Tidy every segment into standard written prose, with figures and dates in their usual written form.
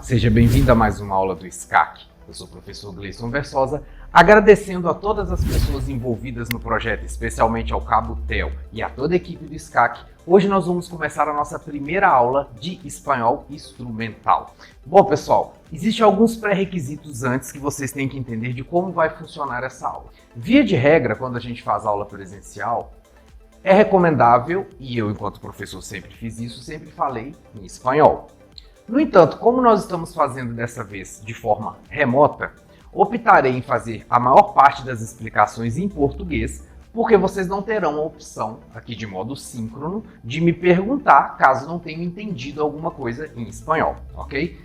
seja bem-vindo a mais uma aula do SCAC. Eu sou o professor Gleison Versosa, agradecendo a todas as pessoas envolvidas no projeto, especialmente ao Cabo Theo e a toda a equipe do SCAC. Hoje nós vamos começar a nossa primeira aula de espanhol instrumental. Bom, pessoal, existem alguns pré-requisitos antes que vocês têm que entender de como vai funcionar essa aula. Via de regra, quando a gente faz aula presencial, é recomendável, e eu, enquanto professor, sempre fiz isso, sempre falei em espanhol. No entanto, como nós estamos fazendo dessa vez de forma remota, optarei em fazer a maior parte das explicações em português, porque vocês não terão a opção, aqui de modo síncrono, de me perguntar caso não tenham entendido alguma coisa em espanhol, ok?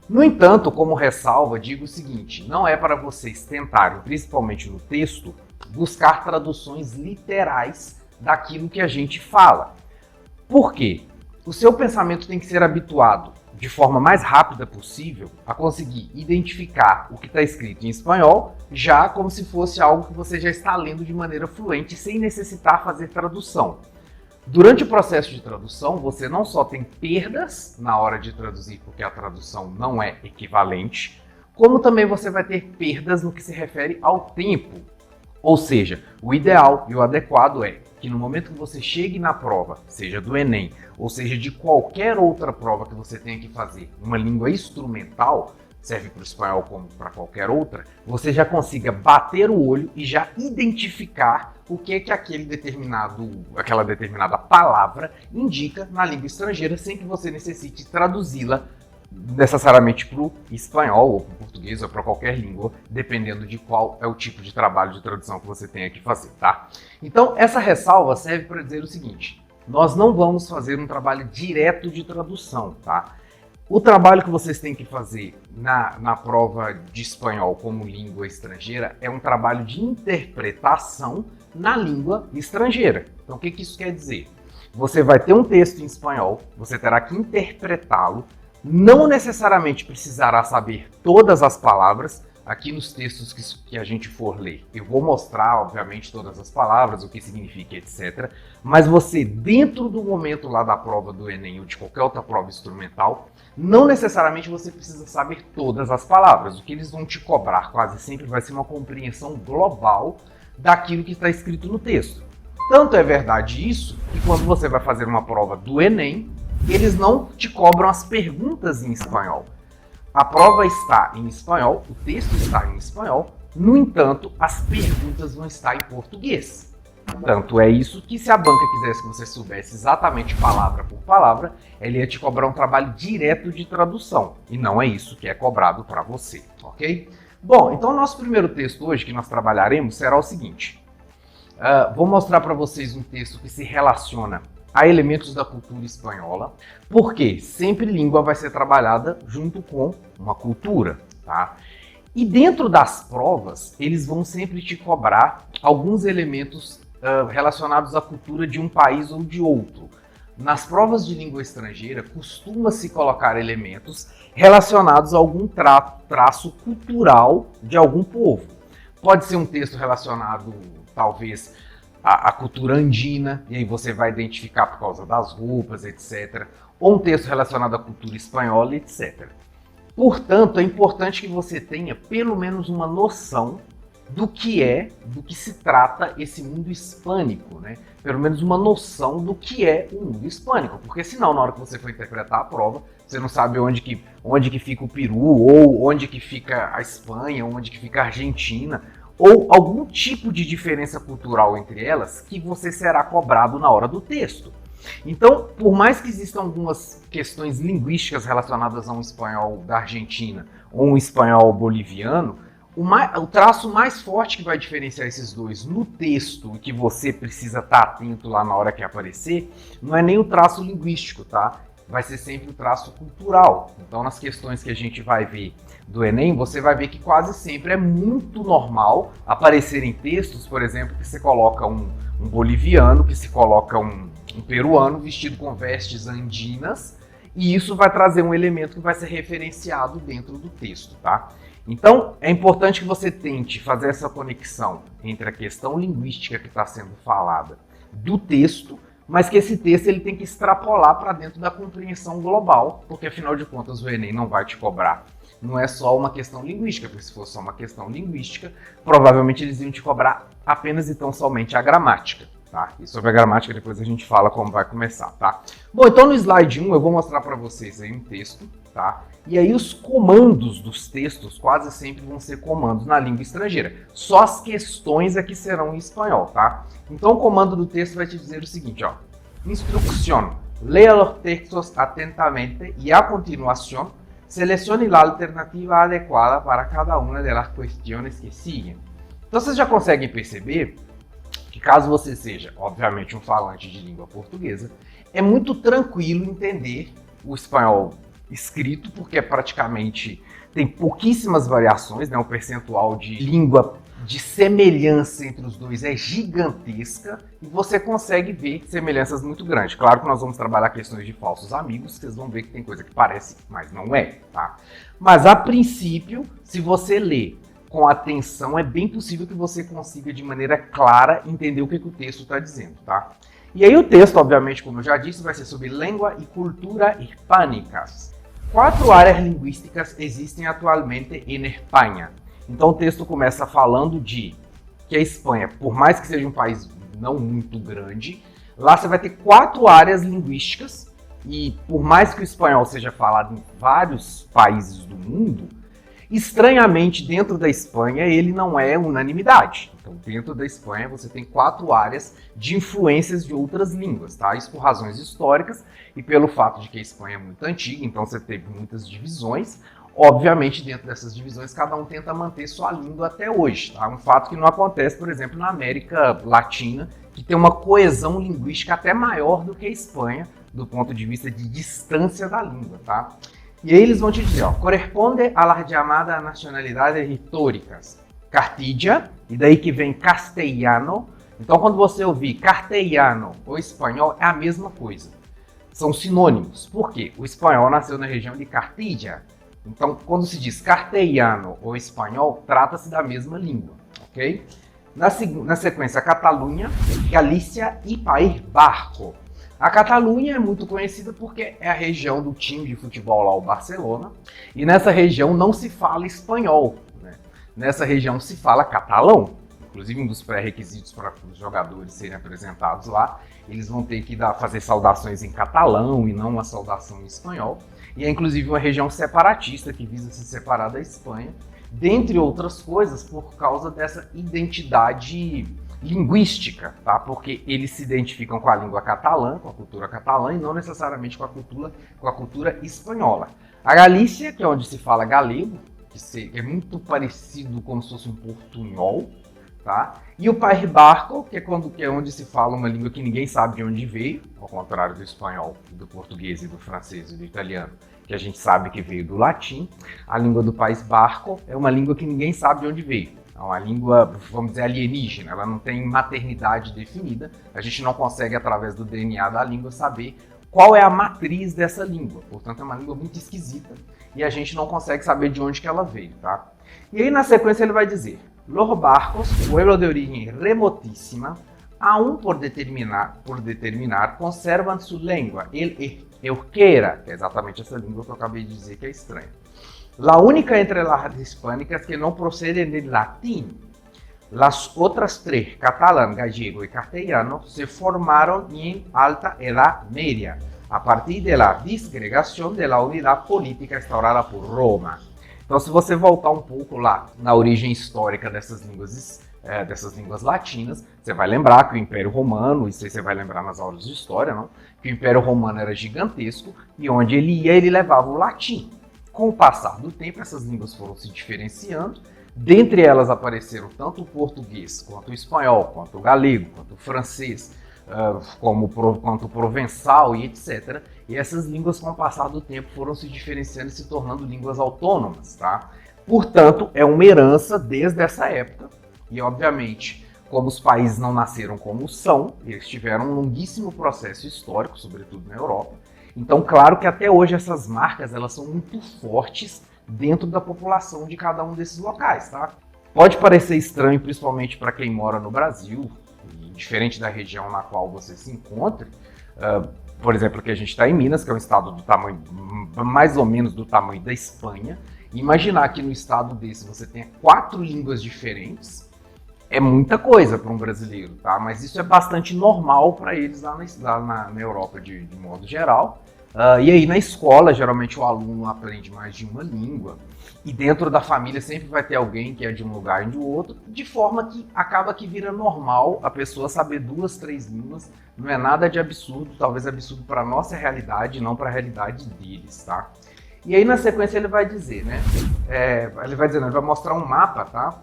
No entanto, como ressalva, digo o seguinte, não é para vocês tentarem, principalmente no texto, buscar traduções literais daquilo que a gente fala. Por quê? O seu pensamento tem que ser habituado, de forma mais rápida possível, a conseguir identificar o que está escrito em espanhol, já como se fosse algo que você já está lendo de maneira fluente, sem necessitar fazer tradução. Durante o processo de tradução, você não só tem perdas na hora de traduzir, porque a tradução não é equivalente, como também você vai ter perdas no que se refere ao tempo. Ou seja, o ideal e o adequado é que no momento que você chegue na prova, seja do Enem, ou seja de qualquer outra prova que você tenha que fazer, uma língua instrumental, serve para o espanhol como para qualquer outra, você já consiga bater o olho e já identificar o que aquela determinada palavra indica na língua estrangeira, sem que você necessite traduzi-la necessariamente para o espanhol, ou para o português, ou para qualquer língua, dependendo de qual é o tipo de trabalho de tradução que você tenha que fazer, tá? Então, essa ressalva serve para dizer o seguinte, nós não vamos fazer um trabalho direto de tradução, tá? O trabalho que vocês têm que fazer na prova de espanhol como língua estrangeira é um trabalho de interpretação na língua estrangeira. Então, o que isso quer dizer? Você vai ter um texto em espanhol, você terá que interpretá-lo, não necessariamente precisará saber todas as palavras. Aqui nos textos que a gente for ler, eu vou mostrar, obviamente, todas as palavras, o que significa, etc. Mas você, dentro do momento lá da prova do Enem ou de qualquer outra prova instrumental, não necessariamente você precisa saber todas as palavras. O que eles vão te cobrar quase sempre vai ser uma compreensão global daquilo que está escrito no texto. Tanto é verdade isso, que quando você vai fazer uma prova do Enem, eles não te cobram as perguntas em espanhol. A prova está em espanhol, o texto está em espanhol, no entanto, as perguntas vão estar em português. Tanto é isso que se a banca quisesse que você soubesse exatamente palavra por palavra, ela ia te cobrar um trabalho direto de tradução. E não é isso que é cobrado para você, ok? Bom, então o nosso primeiro texto hoje que nós trabalharemos será o seguinte. Vou mostrar para vocês um texto que se relaciona a elementos da cultura espanhola, porque sempre língua vai ser trabalhada junto com uma cultura, tá? E dentro das provas, eles vão sempre te cobrar alguns elementos relacionados à cultura de um país ou de outro. Nas provas de língua estrangeira, costuma-se colocar elementos relacionados a algum traço cultural de algum povo. Pode ser um texto relacionado, talvez, a cultura andina, e aí você vai identificar por causa das roupas, etc. Ou um texto relacionado à cultura espanhola, etc. Portanto, é importante que você tenha pelo menos uma noção do que se trata esse mundo hispânico, né? Pelo menos uma noção do que é o mundo hispânico, porque senão, na hora que você for interpretar a prova, você não sabe onde que fica o Peru, ou onde que fica a Espanha, onde que fica a Argentina, ou algum tipo de diferença cultural entre elas que você será cobrado na hora do texto. Então, por mais que existam algumas questões linguísticas relacionadas a um espanhol da Argentina ou um espanhol boliviano, o traço mais forte que vai diferenciar esses dois no texto e que você precisa estar atento lá na hora que aparecer, não é nem o traço linguístico, tá? Vai ser sempre o traço cultural. Então, nas questões que a gente vai ver do Enem, você vai ver que quase sempre é muito normal aparecerem textos, por exemplo, que você coloca um boliviano, que se coloca um peruano vestido com vestes andinas, e isso vai trazer um elemento que vai ser referenciado dentro do texto, tá? Então, é importante que você tente fazer essa conexão entre a questão linguística que está sendo falada do texto mas que esse texto ele tem que extrapolar para dentro da compreensão global, porque afinal de contas o Enem não vai te cobrar. Não é só uma questão linguística, porque se fosse só uma questão linguística, provavelmente eles iam te cobrar apenas e tão somente a gramática. Tá? E sobre a gramática depois a gente fala como vai começar, tá? Bom, então no slide 1 eu vou mostrar para vocês aí um texto, tá? E aí os comandos dos textos quase sempre vão ser comandos na língua estrangeira. Só as questões é que serão em espanhol, tá? Então o comando do texto vai te dizer o seguinte, ó. Instrucción. Lea los textos atentamente y a continuación selecione la alternativa adequada para cada una de las cuestiones que siguen. Então vocês já conseguem perceber que caso você seja, obviamente, um falante de língua portuguesa, é muito tranquilo entender o espanhol escrito, porque praticamente tem pouquíssimas variações, né? O percentual de língua de semelhança entre os dois é gigantesca e você consegue ver semelhanças muito grandes. Claro que nós vamos trabalhar questões de falsos amigos, vocês vão ver que tem coisa que parece, mas não é, tá? Mas a princípio, se você ler com atenção, é bem possível que você consiga de maneira clara entender o que o texto está dizendo, tá? E aí o texto, obviamente, como eu já disse, vai ser sobre língua e cultura hispânicas. 4 áreas linguísticas existem atualmente em Espanha. Então o texto começa falando de que a Espanha, por mais que seja um país não muito grande, lá você vai ter 4 áreas linguísticas e por mais que o espanhol seja falado em vários países do mundo, estranhamente dentro da Espanha ele não é unanimidade. Então dentro da Espanha você tem 4 áreas de influências de outras línguas, tá? Isso por razões históricas e pelo fato de que a Espanha é muito antiga, então você teve muitas divisões. Obviamente, dentro dessas divisões, cada um tenta manter sua língua até hoje. Tá? Um fato que não acontece, por exemplo, na América Latina, que tem uma coesão linguística até maior do que a Espanha, do ponto de vista de distância da língua. Tá? E aí eles vão te dizer, ó, corresponde a las llamadas nacionalidades históricas. Castilla, e daí que vem castelhano. Então, quando você ouvir castelhano ou espanhol, é a mesma coisa. São sinônimos. Por quê? O espanhol nasceu na região de Castilla. Então, quando se diz castelhano ou espanhol, trata-se da mesma língua, ok? Na sequência, Catalunha, Galícia e País Basco. A Catalunha é muito conhecida porque é a região do time de futebol lá, o Barcelona, e nessa região não se fala espanhol, né? Nessa região se fala catalão. Inclusive, um dos pré-requisitos para os jogadores serem apresentados lá, eles vão ter que fazer saudações em catalão e não uma saudação em espanhol. E é inclusive uma região separatista que visa se separar da Espanha, dentre outras coisas, por causa dessa identidade linguística, tá? Porque eles se identificam com a língua catalã, com a cultura catalã, e não necessariamente com a cultura espanhola. A Galícia, que é onde se fala galego, que é muito parecido como se fosse um portunhol, tá? E o País Basco, que é onde se fala uma língua que ninguém sabe de onde veio, ao contrário do espanhol, do português e do francês e do italiano, que a gente sabe que veio do latim. A língua do País Basco é uma língua que ninguém sabe de onde veio. É uma língua, vamos dizer, alienígena, ela não tem maternidade definida, a gente não consegue, através do DNA da língua, saber qual é a matriz dessa língua. Portanto, é uma língua muito esquisita e a gente não consegue saber de onde que ela veio, tá? E aí, na sequência, ele vai dizer: los bascos, pueblo de origem remotíssima, aún por determinar, conservan su lengua, el euskera, que é exatamente essa língua que eu acabei de dizer que é estranha. La única entre las hispânicas que não procedem del latim. Las otras 3, catalán, gallego y castellano, se formaron en alta edad media, a partir de la disgregación de la unidad política instaurada por Roma. Então, se você voltar um pouco lá na origem histórica dessas línguas latinas, você vai lembrar que o Império Romano, isso aí você vai lembrar nas aulas de história, não? Que o Império Romano era gigantesco e onde ele ia, ele levava o latim. Com o passar do tempo, essas línguas foram se diferenciando. Dentre elas apareceram tanto o português, quanto o espanhol, quanto o galego, quanto o francês, quanto o provençal e etc. E essas línguas, com o passar do tempo, foram se diferenciando e se tornando línguas autônomas, tá? Portanto, é uma herança desde essa época. E, obviamente, como os países não nasceram como são, eles tiveram um longuíssimo processo histórico, sobretudo na Europa. Então, claro que até hoje essas marcas elas são muito fortes dentro da população de cada um desses locais, tá? Pode parecer estranho, principalmente para quem mora no Brasil, e diferente da região na qual você se encontre. Por exemplo, aqui a gente está em Minas, que é um estado do tamanho, mais ou menos do tamanho da Espanha. Imaginar que no estado desse você tenha 4 línguas diferentes é muita coisa para um brasileiro, tá? Mas isso é bastante normal para eles lá na Europa de modo geral. E aí na escola, geralmente o aluno aprende mais de uma língua. E dentro da família sempre vai ter alguém que é de um lugar e de outro, de forma que acaba que vira normal a pessoa saber 2, 3 línguas. Não é nada de absurdo, talvez absurdo para a nossa realidade, não para a realidade deles, tá? E aí na sequência ele vai dizer, né? Ele vai mostrar um mapa, tá?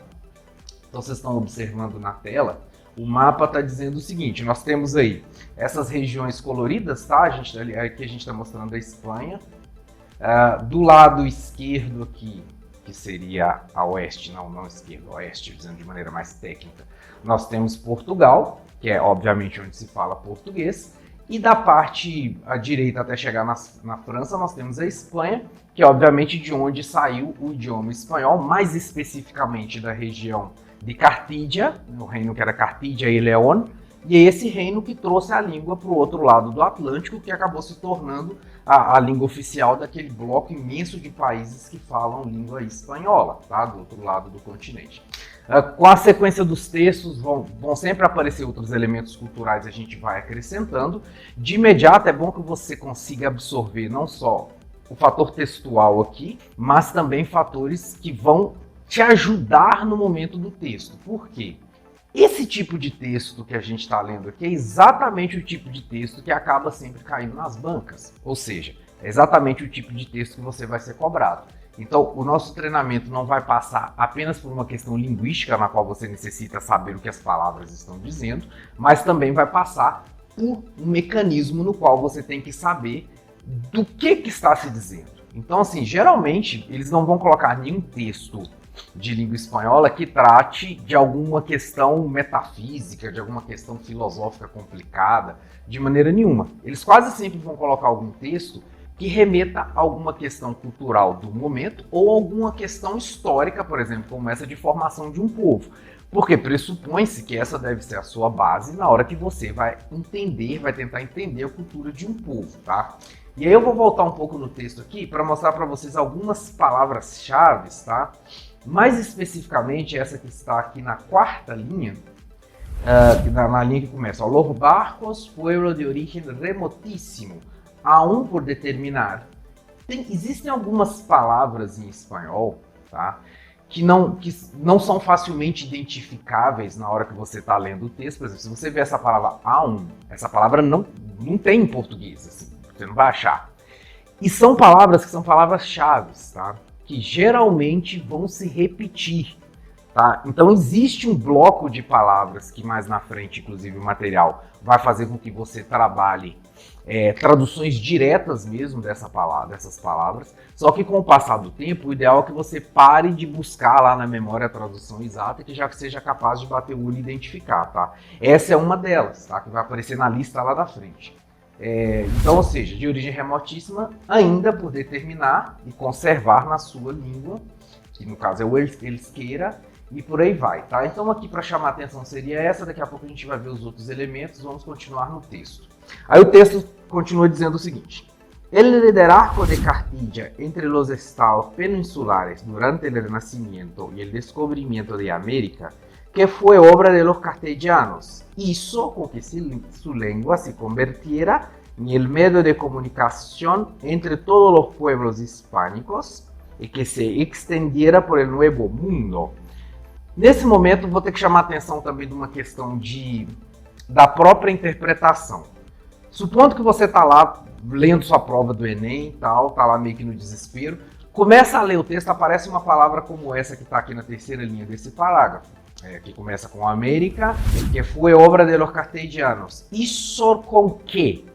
Então vocês estão observando na tela, o mapa está dizendo o seguinte: nós temos aí essas regiões coloridas, tá? Aqui a gente está mostrando a Espanha. Do lado esquerdo aqui, que seria a oeste, não esquerdo, oeste, dizendo de maneira mais técnica, nós temos Portugal, que é obviamente onde se fala português, e da parte à direita até chegar na França nós temos a Espanha, que é obviamente de onde saiu o idioma espanhol, mais especificamente da região de Cartilha, o reino que era Cartilha e León, e é esse reino que trouxe a língua para o outro lado do Atlântico, que acabou se tornando a língua oficial daquele bloco imenso de países que falam língua espanhola, tá? Do outro lado do continente. Com a sequência dos textos, vão sempre aparecer outros elementos culturais, a gente vai acrescentando. De imediato, é bom que você consiga absorver não só o fator textual aqui, mas também fatores que vão te ajudar no momento do texto. Por quê? Esse tipo de texto que a gente está lendo aqui é exatamente o tipo de texto que acaba sempre caindo nas bancas. Ou seja, é exatamente o tipo de texto que você vai ser cobrado. Então, o nosso treinamento não vai passar apenas por uma questão linguística, na qual você necessita saber o que as palavras estão dizendo, mas também vai passar por um mecanismo no qual você tem que saber do que está se dizendo. Então, assim, geralmente, eles não vão colocar nenhum texto de língua espanhola que trate de alguma questão metafísica, de alguma questão filosófica complicada, de maneira nenhuma. Eles quase sempre vão colocar algum texto que remeta a alguma questão cultural do momento ou alguma questão histórica, por exemplo, como essa de formação de um povo. Porque pressupõe-se que essa deve ser a sua base na hora que você vai tentar entender a cultura de um povo, tá? E aí eu vou voltar um pouco no texto aqui para mostrar para vocês algumas palavras-chave, tá? Mais especificamente essa que está aqui na 4ª linha, na linha que começa: Los barcos, pueblo de origen remotíssimo, aún por determinar. Existem algumas palavras em espanhol, tá, que não são facilmente identificáveis na hora que você está lendo o texto. Por exemplo, se você vê essa palavra aún, essa palavra não tem em português, assim, você não vai achar. E são palavras que são palavras-chave, tá? Que geralmente vão se repetir, tá? Então existe um bloco de palavras que mais na frente, inclusive o material, vai fazer com que você trabalhe traduções diretas mesmo dessas palavras, só que com o passar do tempo, o ideal é que você pare de buscar lá na memória a tradução exata, que já seja capaz de bater o olho e identificar, tá? Essa é uma delas, tá? Que vai aparecer na lista lá da frente. Então, ou seja, de origem remotíssima, ainda por determinar e conservar na sua língua, que no caso é o euskera, e por aí vai, tá? Então aqui para chamar a atenção seria essa, daqui a pouco a gente vai ver os outros elementos, vamos continuar no texto. Aí o texto continua dizendo o seguinte: El liderazgo de Cartilla entre los estados peninsulares durante el Renacimiento y el descubrimiento de América, que fue obra de los castellanos, hizo con que su lengua se convirtiera en el medio de comunicación entre todos los pueblos hispánicos y que se extendiera por el Nuevo Mundo. Nesse momento, vou ter que chamar a atenção também de uma questão da própria interpretação. Supondo que você está lá lendo sua prova do Enem e tal, está lá meio que no desespero, começa a ler o texto, aparece uma palavra como essa que está aqui na 3ª linha desse parágrafo, que começa com América, que foi obra de los castellanos. Isso com que?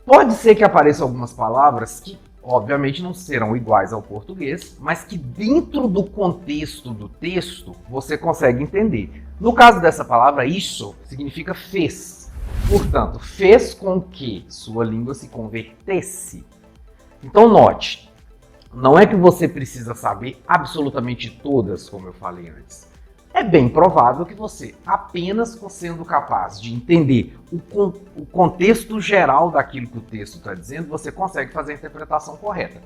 Pode ser que apareçam algumas palavras que obviamente não serão iguais ao português, mas que dentro do contexto do texto você consegue entender. No caso dessa palavra, isso significa fez. Portanto, fez com que sua língua se convertesse. Então note, não é que você precisa saber absolutamente todas, como eu falei antes. é bem provável que você, apenas sendo capaz de entender o contexto geral daquilo que o texto está dizendo, você consegue fazer a interpretação correta.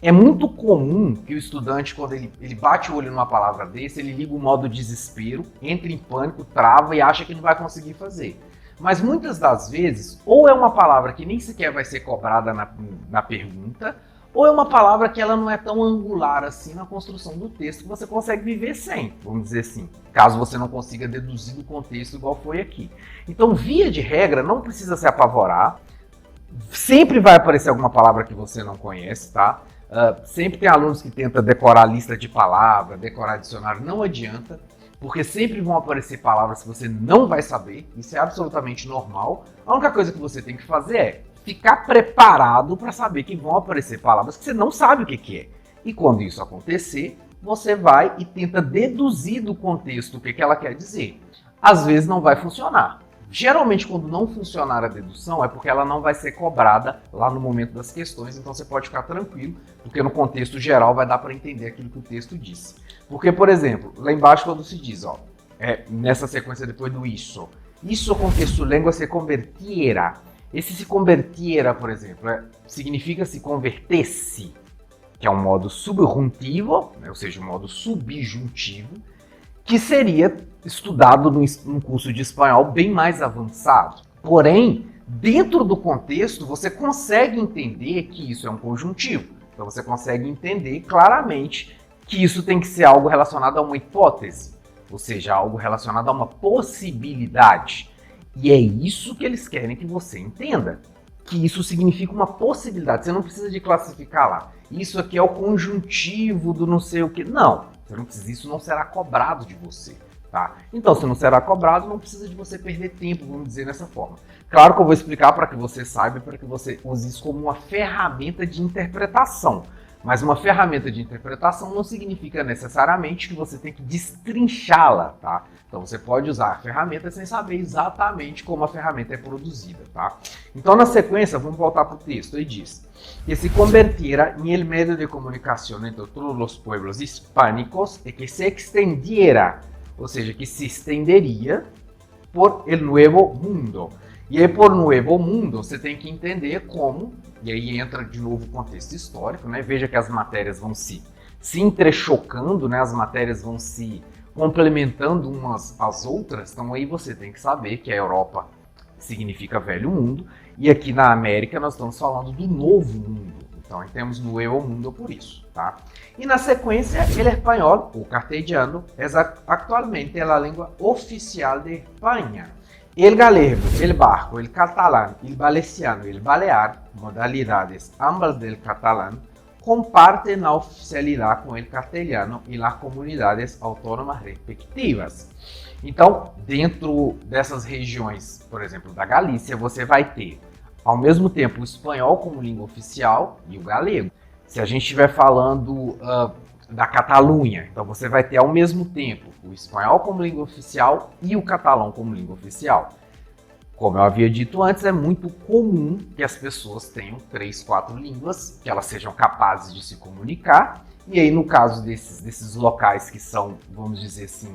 É muito comum que o estudante, quando ele bate o olho numa palavra desse, ele liga o modo desespero, entra em pânico, trava e acha que não vai conseguir fazer. Mas muitas das vezes, ou é uma palavra que nem sequer vai ser cobrada na pergunta, ou é uma palavra que ela não é tão angular assim na construção do texto que você consegue viver sem, vamos dizer assim, caso você não consiga deduzir do contexto igual foi aqui. Então, via de regra, não precisa se apavorar, sempre vai aparecer alguma palavra que você não conhece, tá? Sempre tem alunos que tentam decorar lista de palavras, decorar dicionário, não adianta, porque sempre vão aparecer palavras que você não vai saber, isso é absolutamente normal. A única coisa que você tem que fazer é ficar preparado para saber que vão aparecer palavras que você não sabe o que é. E quando isso acontecer, você vai e tenta deduzir do contexto o que ela quer dizer. Às vezes não vai funcionar. Geralmente, quando não funcionar a dedução, é porque ela não vai ser cobrada lá no momento das questões, então você pode ficar tranquilo, porque no contexto geral vai dar para entender aquilo que o texto disse. Porque, por exemplo, lá embaixo quando se diz, nessa sequência depois do isso con que su lengua se convertiera. Esse se convertiera, por exemplo, significa se convertesse, que é um modo subjuntivo, ou seja, um modo subjuntivo, que seria estudado num curso de espanhol bem mais avançado. Porém, dentro do contexto, você consegue entender que isso é um conjuntivo. Então você consegue entender claramente que isso tem que ser algo relacionado a uma hipótese, ou seja, algo relacionado a uma possibilidade. E é isso que eles querem que você entenda, que isso significa uma possibilidade. Você não precisa de classificar lá. Isso aqui é o conjuntivo do não sei o que. Não, você não precisa, isso não será cobrado de você. Tá? Então, se não será cobrado, não precisa de você perder tempo, vamos dizer dessa forma. Claro que eu vou explicar para que você saiba, para que você use isso como uma ferramenta de interpretação. Mas uma ferramenta de interpretação não significa necessariamente que você tem que destrinchá-la, tá? Então você pode usar a ferramenta sem saber exatamente como a ferramenta é produzida, tá? Então na sequência, vamos voltar para o texto, ele diz que se convertiera em el medio de comunicación entre todos los pueblos hispánicos e que se extendiera, ou seja, que se estenderia por el nuevo mundo. E aí, por Nuevo Mundo, você tem que entender como, e aí entra de novo o contexto histórico, né? Veja que as matérias vão se entrechocando, né? As matérias vão se complementando umas às outras, então aí você tem que saber que a Europa significa Velho Mundo, e aqui na América nós estamos falando do Novo Mundo, então temos Nuevo Mundo por isso, tá? E na sequência, el espanhol, o castellano, é atualmente a língua oficial de Espanha. El galego, el basco, el catalán, el valenciano y el balear, modalidades ambas del catalán, comparten la oficialidad con el castellano y las comunidades autónomas respectivas. Então, dentro dessas regiões, por exemplo, da Galícia, você vai ter, ao mesmo tempo, o espanhol como língua oficial e o galego. Se a gente estiver falando da Catalunha, então você vai ter ao mesmo tempo o espanhol como língua oficial e o catalão como língua oficial. Como eu havia dito antes, é muito comum que as pessoas tenham 3, 4 línguas, que elas sejam capazes de se comunicar, e aí no caso desses locais que são, vamos dizer assim,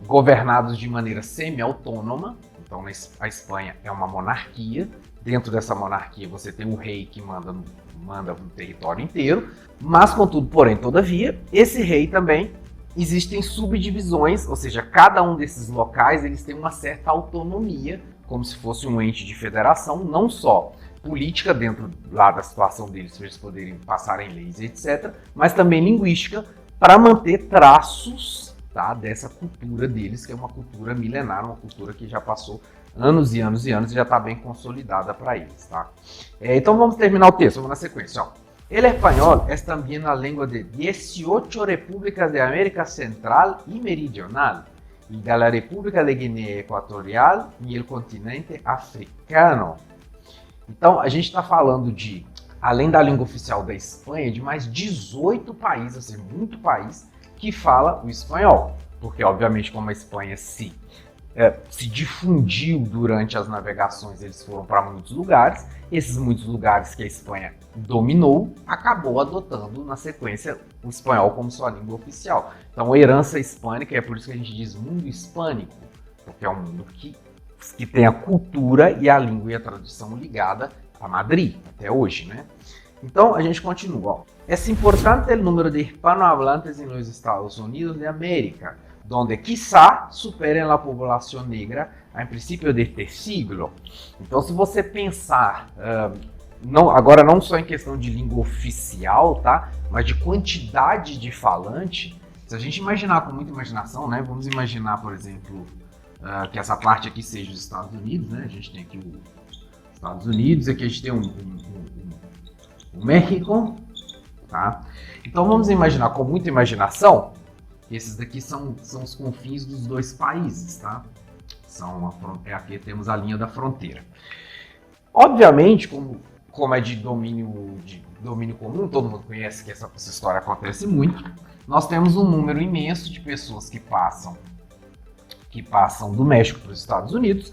governados de maneira semi-autônoma, então a Espanha é uma monarquia, dentro dessa monarquia você tem o rei que manda um território inteiro, mas contudo, porém, todavia, esse rei também existem subdivisões, ou seja, cada um desses locais eles têm uma certa autonomia, como se fosse um ente de federação, não só política dentro lá da situação deles, para eles poderem passar em leis, etc., mas também linguística para manter traços, tá, dessa cultura deles, que é uma cultura milenar, uma cultura que já passou anos e anos e anos e já está bem consolidada para eles, tá? Então vamos terminar o texto, vamos na sequência, ó. El español es también la lengua de 18 repúblicas de América Central y Meridional y de la República de Guinea Equatorial y el continente africano. Então, a gente está falando de, além da língua oficial da Espanha, de mais 18 países, ou seja, muito país, que fala o espanhol. Porque, obviamente, como a Espanha se se difundiu durante as navegações, eles foram para muitos lugares. Esses muitos lugares que a Espanha dominou, acabou adotando na sequência o espanhol como sua língua oficial. Então, a herança hispânica, é por isso que a gente diz mundo hispânico, porque é um mundo que tem a cultura e a língua e a tradição ligada a Madrid, até hoje, né? Então, a gente continua. Ó. Es importante el número de hispanohablantes en los Estados Unidos de América, donde quizá superen la población negra a princípio deste siglo. Então, se você pensar, agora não só em questão de língua oficial, tá? Mas de quantidade de falante, se a gente imaginar com muita imaginação, né? Vamos imaginar, por exemplo, que essa parte aqui seja os Estados Unidos, né? A gente tem aqui os Estados Unidos, aqui a gente tem o México, tá? Então, vamos imaginar com muita imaginação. Esses daqui são os confins dos dois países, tá? Aqui temos a linha da fronteira. Obviamente, como é de domínio comum, todo mundo conhece que essa história acontece muito, nós temos um número imenso de pessoas que passam do México para os Estados Unidos.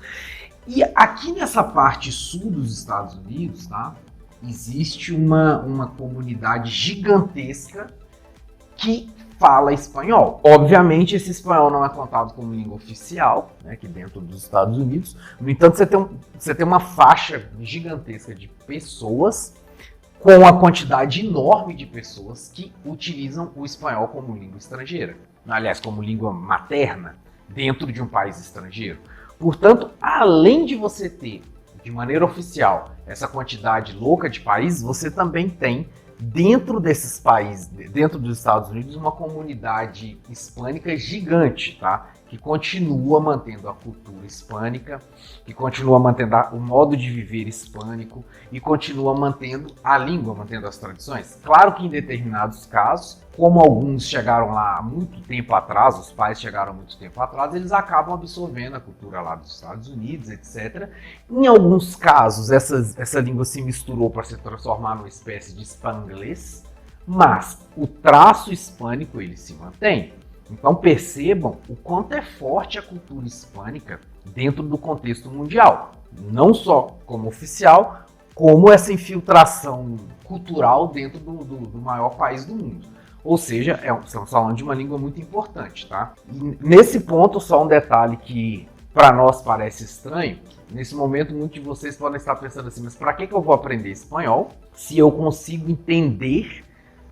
E aqui nessa parte sul dos Estados Unidos, tá? Existe uma comunidade gigantesca que fala espanhol. Obviamente, esse espanhol não é contado como língua oficial, né, aqui dentro dos Estados Unidos. No entanto, você tem uma faixa gigantesca de pessoas com a quantidade enorme de pessoas que utilizam o espanhol como língua estrangeira. Aliás, como língua materna dentro de um país estrangeiro. Portanto, além de você ter, de maneira oficial, essa quantidade louca de países, você também tem dentro desses países, dentro dos Estados Unidos, uma comunidade hispânica gigante, tá? Que continua mantendo a cultura hispânica, que continua mantendo o modo de viver hispânico e continua mantendo a língua, mantendo as tradições. Claro que em determinados casos, como alguns chegaram lá há muito tempo atrás, os pais chegaram há muito tempo atrás, eles acabam absorvendo a cultura lá dos Estados Unidos, etc. Em alguns casos, essa língua se misturou para se transformar numa espécie de spanglês, mas o traço hispânico ele se mantém. Então percebam o quanto é forte a cultura hispânica dentro do contexto mundial. Não só como oficial, como essa infiltração cultural dentro do maior país do mundo. Ou seja, estamos falando de uma língua muito importante, tá? E nesse ponto, só um detalhe que para nós parece estranho. Nesse momento, muitos de vocês podem estar pensando assim, mas para que eu vou aprender espanhol se eu consigo entender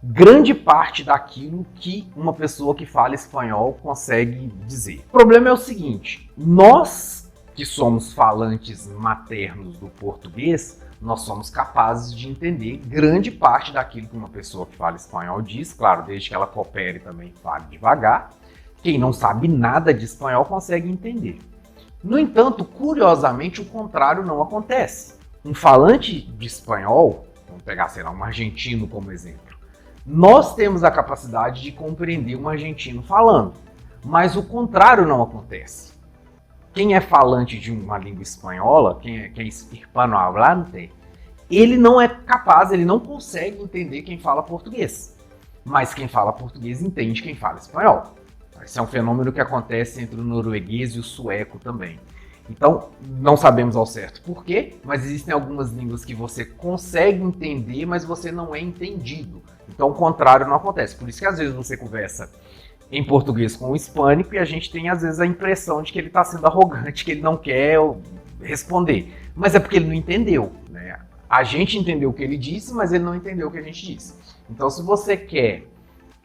grande parte daquilo que uma pessoa que fala espanhol consegue dizer? O problema é o seguinte, nós que somos falantes maternos do português, nós somos capazes de entender grande parte daquilo que uma pessoa que fala espanhol diz, claro, desde que ela coopere também e fale devagar. Quem não sabe nada de espanhol consegue entender. No entanto, curiosamente, o contrário não acontece. Um falante de espanhol, vamos pegar, sei lá, um argentino como exemplo, nós temos a capacidade de compreender um argentino falando, mas o contrário não acontece. Quem é falante de uma língua espanhola, quem é hispanohablante, ele não é capaz, ele não consegue entender quem fala português. Mas quem fala português entende quem fala espanhol. Esse é um fenômeno que acontece entre o norueguês e o sueco também. Então, não sabemos ao certo por quê, mas existem algumas línguas que você consegue entender, mas você não é entendido. Então, o contrário não acontece. Por isso que às vezes você conversa em português com o hispânico e a gente tem às vezes a impressão de que ele está sendo arrogante, que ele não quer responder. Mas é porque ele não entendeu, né? A gente entendeu o que ele disse, mas ele não entendeu o que a gente disse. Então, se você quer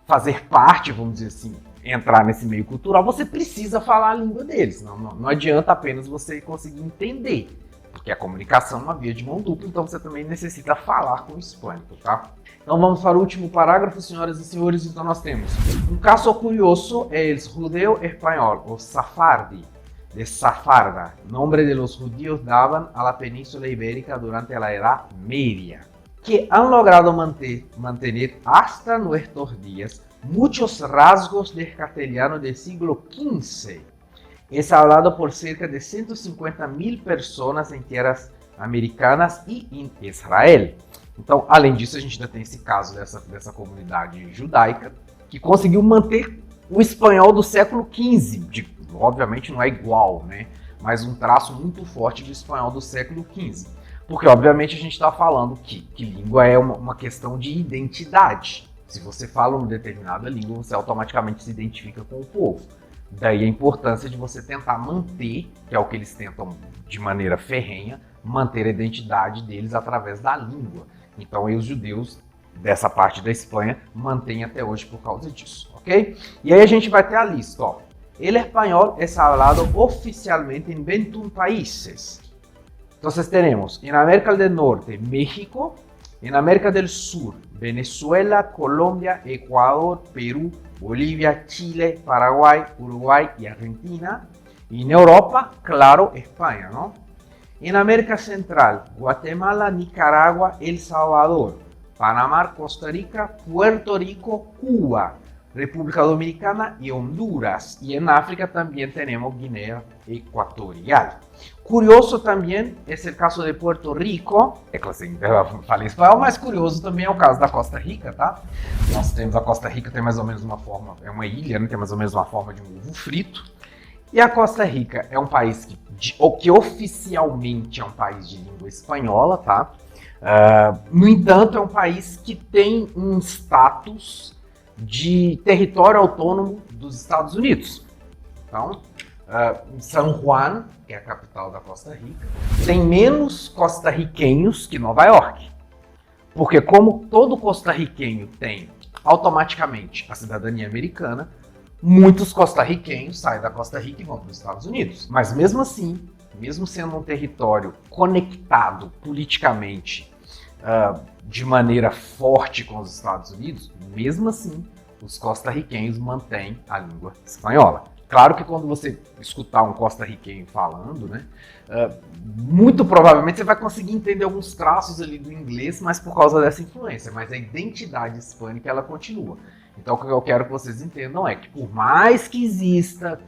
fazer parte, vamos dizer assim, entrar nesse meio cultural, você precisa falar a língua deles. Não adianta apenas você conseguir entender, porque a comunicação é uma via de mão dupla, então você também necessita falar com o hispânico, tá? Então vamos para o último parágrafo, senhoras e senhores. Então nós temos um caso curioso, é el judeu espanhol, o safardi, de Safarda, nombre de los judíos daban a la península ibérica durante la Edad Media, que han logrado mantener hasta nuestros días muchos rasgos del castellano del siglo XV. Es hablado por cerca de 150.000 personas em tierras americanas e em Israel. Então, além disso, a gente ainda tem esse caso dessa comunidade judaica que conseguiu manter o espanhol do século XV, obviamente não é igual, né? Mas um traço muito forte do espanhol do século XV. Porque, obviamente, a gente está falando que língua é uma questão de identidade. Se você fala uma determinada língua, você automaticamente se identifica com o povo. Daí a importância de você tentar manter, que é o que eles tentam de maneira ferrenha, manter a identidade deles através da língua. Então, aí os judeus dessa parte da Espanha mantêm até hoje por causa disso, ok? E aí a gente vai ter a lista, ó. El español es hablado oficialmente en 21 países. Entonces tenemos en América del Norte, México, en América del Sur, Venezuela, Colombia, Ecuador, Perú, Bolivia, Chile, Paraguay, Uruguay y Argentina. Y en Europa, claro, España, ¿no? En América Central, Guatemala, Nicaragua, El Salvador, Panamá, Costa Rica, Puerto Rico, Cuba, República Dominicana y Honduras. Y en África también tenemos Guinea Equatorial. Curioso também é o caso de Puerto Rico. É que assim, eu falei espanhol, mas curioso também é o caso da Costa Rica, tá? Nós temos a Costa Rica, tem mais ou menos uma forma, é uma ilha, né? Tem mais ou menos uma forma de um ovo frito. E a Costa Rica é um país que oficialmente é um país de língua espanhola, tá? No entanto, é um país que tem um status de território autônomo dos Estados Unidos. Então, San Juan, que é a capital da Costa Rica, tem menos costarriquenhos que Nova York. Porque como todo costarriquenho tem automaticamente a cidadania americana, muitos costarriquenhos saem da Costa Rica e vão para os Estados Unidos. Mas mesmo assim, mesmo sendo um território conectado politicamente de maneira forte com os Estados Unidos, mesmo assim, os costarriquenhos mantêm a língua espanhola. Claro que quando você escutar um costarriquenho falando, né, muito provavelmente você vai conseguir entender alguns traços ali do inglês, mas por causa dessa influência. Mas a identidade hispânica, ela continua. Então o que eu quero que vocês entendam é que por mais que exista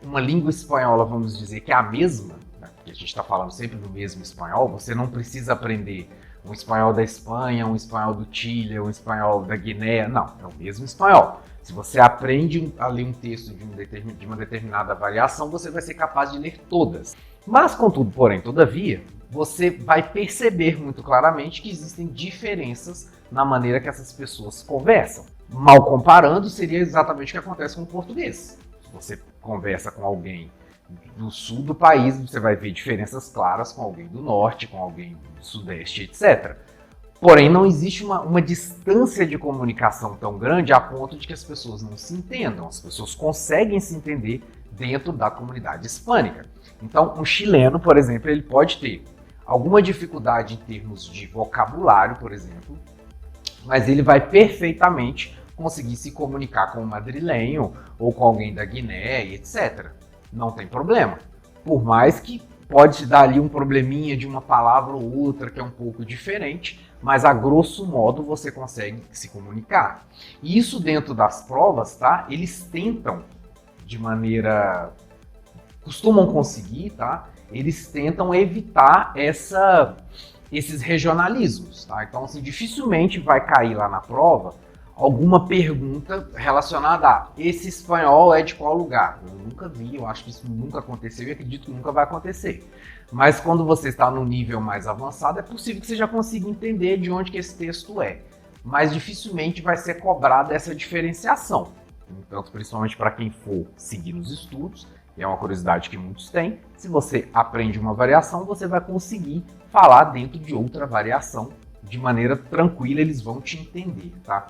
uma língua espanhola, vamos dizer, que é a mesma, né, porque a gente está falando sempre do mesmo espanhol, você não precisa aprender um espanhol da Espanha, um espanhol do Chile, um espanhol da Guiné, não, é o mesmo espanhol. Se você aprende a ler um texto de uma determinada variação, você vai ser capaz de ler todas. Mas, contudo, porém, todavia, você vai perceber muito claramente que existem diferenças na maneira que essas pessoas conversam. Mal comparando, seria exatamente o que acontece com o português. Se você conversa com alguém do sul do país, você vai ver diferenças claras com alguém do norte, com alguém do sudeste, etc. Porém, não existe uma distância de comunicação tão grande a ponto de que as pessoas não se entendam. As pessoas conseguem se entender dentro da comunidade hispânica. Então, um chileno, por exemplo, ele pode ter alguma dificuldade em termos de vocabulário, por exemplo, mas ele vai perfeitamente conseguir se comunicar com um madrilenho ou com alguém da Guiné, etc. Não tem problema. Por mais que pode se dar ali um probleminha de uma palavra ou outra que é um pouco diferente, mas a grosso modo você consegue se comunicar. E isso dentro das provas, tá? Eles tentam de maneira... costumam conseguir, tá? Eles tentam evitar esses regionalismos, tá? Então, assim, dificilmente vai cair lá na prova alguma pergunta relacionada a esse espanhol é de qual lugar. Eu nunca vi, eu acho que isso nunca aconteceu e acredito que nunca vai acontecer. Mas quando você está num nível mais avançado, é possível que você já consiga entender de onde que esse texto é. Mas dificilmente vai ser cobrada essa diferenciação. Então, principalmente para quem for seguir nos estudos, e é uma curiosidade que muitos têm, se você aprende uma variação, você vai conseguir falar dentro de outra variação de maneira tranquila, eles vão te entender, tá?